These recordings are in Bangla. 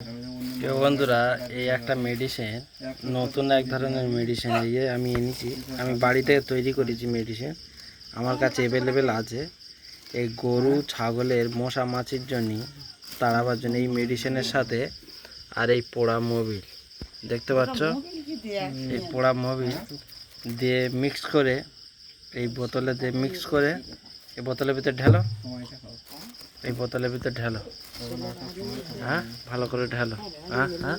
প্রিয় বন্ধুরা, এই একটা মেডিসিন, নতুন এক ধরনের মেডিসিন আমি এনেছি। আমি বাড়িতে তৈরি করেছি মেডিসিন, আমার কাছে অ্যাভেলেবেল আছে। এই গরু ছাগলের মশা মাছির জন্য তাড়াবার জন্য এই মেডিসিনের সাথে আর এই পোড়া মোবিল দেখতে পাচ্ছ, এই পোড়া মোবিল দিয়ে মিক্স করে এই বোতলে দিয়ে মিক্স করে এই বোতলের ভিতরে ঢালো, এই বোতলের ভিতরে ঢালো। হ্যাঁ, ভালো করে ঢালো। হ্যাঁ হ্যাঁ,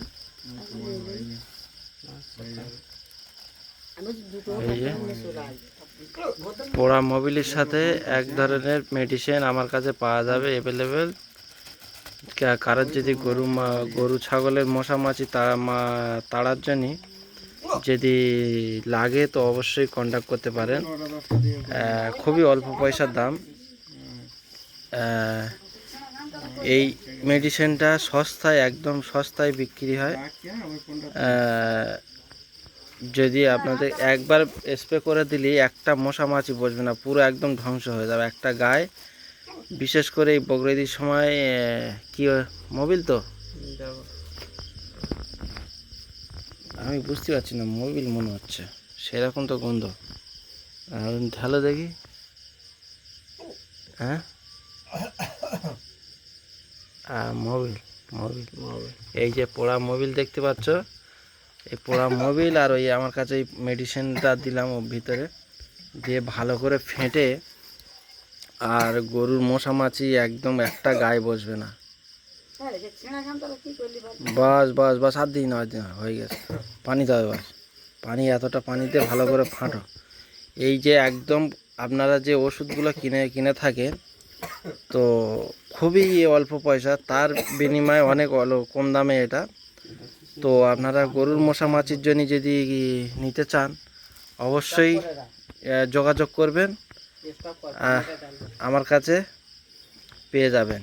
এই যে পোড়া মোবিলের সাথে এক ধরনের মেডিসিন আমার কাছে পাওয়া যাবে অ্যাভেলেবেল। কারোর যদি গরু ছাগলের মশা মাছি তাড়ার জন্য যদি লাগে তো অবশ্যই কন্ট্যাক্ট করতে পারেন। খুবই অল্প পয়সার দাম। এই মেডিসিনটা সস্তায়, একদম সস্তায় বিক্রি হয়। যদি আপনাদের একবার স্প্রে করে দিলেই একটা মশা মাছি বসবে না, পুরো একদম ধ্বংস হয়ে যাবে একটা গায়ে। বিশেষ করে এই বকরিদির সময় কি মোবিল তো আমি বুঝতে পারছি না, মোবিল মনে হচ্ছে সেরকম তো গন্ধ। ঢালো দেখি। হ্যাঁ, মোবিল মোবিল এই যে পোড়া মোবিল দেখতে পাচ্ছ, এই পোড়া মোবিল আর ওই আমার কাছে এই মেডিসিনটা দিলাম ওর ভিতরে দিয়ে ভালো করে ফেটে, আর গরুর মশা মাছি একদম একটা গায়ে বসবে না। বাস বাস বাস, আর দিই না, হয়ে গেছে। পানি দাও এবার, পানি এতটা পানিতে ভালো করে ফাটো। এই যে একদম আপনারা যে ওষুধগুলো কিনে থাকেন তো খুবই অল্প পয়সা, তার বিনিময়ে অনেক কম দামে এটা। তো আপনারা গরুর মশা মাছির জন্য যদি নিতে চান অবশ্যই যোগাযোগ করবেন, আমার কাছে পেয়ে যাবেন।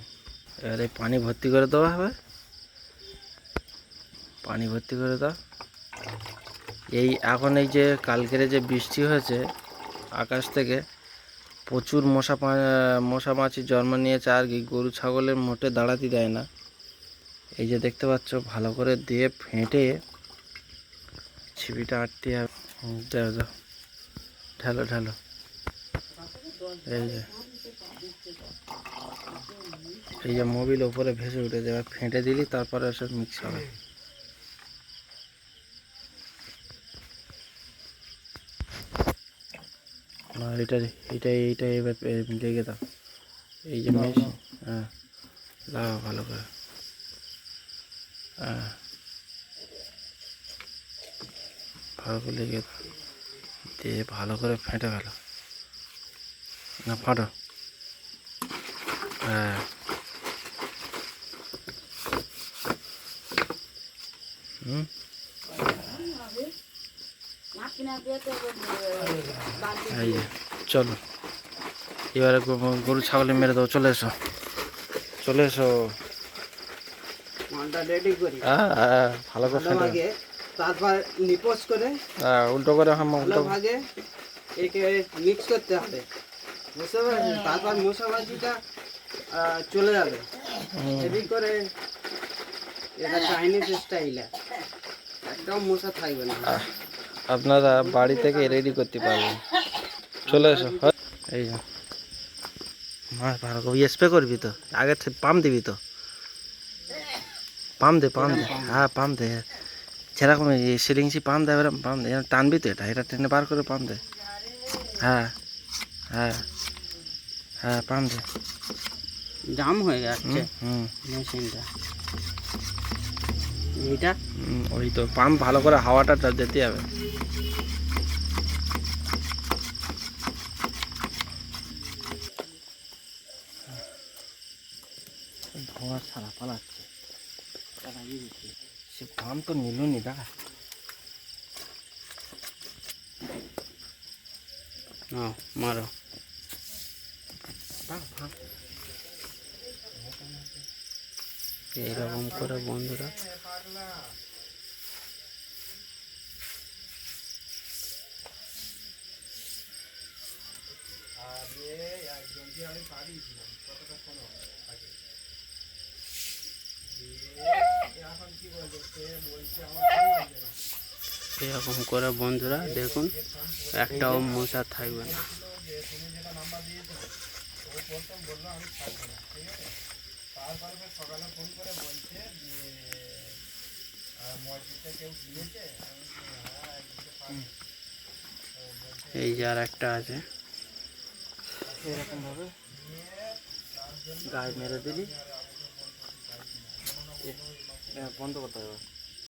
এবারে পানি ভর্তি করে দেওয়া হবে, পানি ভর্তি করে দাও। এই এখন এই যে কালকের যে বৃষ্টি হয়েছে আকাশ থেকে, প্রচুর মশা মাছি জন্ম নিয়েছে, আর কি গরু ছাগলের মোটে দাঁড়াতে দেয় না। এই যে দেখতে পাচ্ছ, ভালো করে দিয়ে ফেটে ছিপিটা আটতে হবে। দাও দাও, ঢালো ঢালো। এই যে মোবিল ওপরে ভেসে উঠে যাবে, ফেটে দিলি তারপরে সব মিক্স হবে। না, এটা এটা এইটা এবার লেগে দাও, এই যে মেশিন। হ্যাঁ, লাগাও ভালো করে। হ্যাঁ, ভালো করে লেগে দাও, দিয়ে ভালো করে ফেটে ফেলো। না, ফাটো। হ্যাঁ, এই যে চলো এবারে গরু ছাগলে মেরে দাও। চলে এসো, চলে এসো। হ্যাঁ, ভালো করে ফেটে, তারপর নিপোজ করে উল্টো করে। হ্যাঁ, উল্টো ভাগে একে মিক্স করতে হবে, বুঝতে পারছেন? তারপর মশলাটা চলে যাবে এদিক করে। এটা চাইনিজ স্টাইলে, একদম মশা থাকবে না। আপনারা বাড়ি থেকে রেডি করতে পারবেন। চলে এসো। এই যে মাছ ভালো করে স্প্রে করবি তো, আগে পাম্প দিবি তো, পাম্প দে পাম্প দে। হ্যাঁ, পাম্প দে, সেরকম সিরিঞ্জি পাম্প দে, এবার পাম্প দে, টানবি তো, এটা টেনে বার করে পাম্প দে। হ্যাঁ হ্যাঁ হ্যাঁ, পাম্প দে। জাম হয়ে যাচ্ছে মেশিনটা, এইটা ওই তো পাম্প ভালো করে হাওয়াটা যেতে হবে। ধোঁয়া ছাড়া পালাচ্ছে, সে পাম্প তো নিল নি। দাঁড়া, মারো। এইরকম করে বন্ধুরা আমি এরকম করে বন্ধুরা দেখুন, একটাও মশা থাকবে না। এই যে আর একটা আছে, এরকম ভাবে গায়ে মেরে দিলি, বন্ধ করতে হবে।